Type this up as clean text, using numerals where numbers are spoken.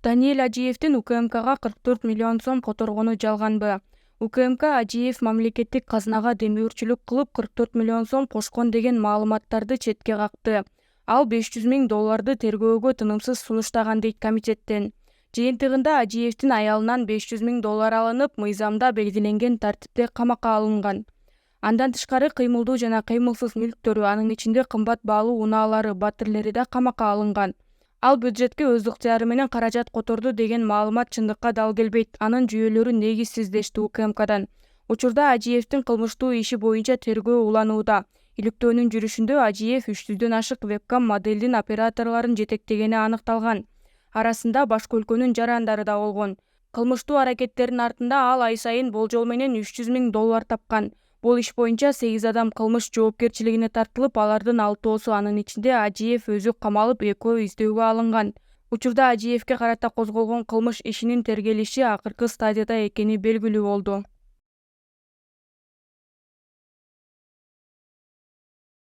Даниэль Ажиевдин УКМКга 44 миллион сом которгону жалганбы? УКМК Ажиев мамлекеттик казынага демөөрчүлүк кылып 44 миллион сом кошкон деген маалыматтарды четке какты. Ал 500 миң долларды тергөөгө тынымсыз сунуштаган дейт комитеттен. Жыйынтыгында Ажиевдин аялынан 500 миң доллар алынып, мыйзамда белгиленген тартипте камакка алынган. Андан тышкары кыймылдуу жана кыймылсыз мүлктөрү, анын ичинде кымбат баалуу унаалары, батирлери да камакка алынган. Ал бюджетке өз ыктыяры менен каражат которду деген маалымат чындыкка дал келбейт. Анын жүйөлөрү негизсиз дешти УКМКдан. Учурда Ажиевдин кылмыштуу иши боюнча тергөө уланууда. Иликтөөнүн жүрүшүндө Ажиев 300дөн ашык вебкам моделдин операторлорун жетектегени аныкталган. Арасында башка өлкөнүн жарандары да болгон. Кылмыштуу аракеттердин артында ал ай сайын болжол менен 300 миң доллар тапкан. Бул иш боюнча 8 адам кылмыш жоопкерчилигине тартылып, алардын 6оосу, анын ичинде Ажиев өзү камалып, 2 издөөгө алынган. Учурда Ажиевке карата козголгон кылмыш ишинин тергелиши акыркы стадияда экени белгилүү болду.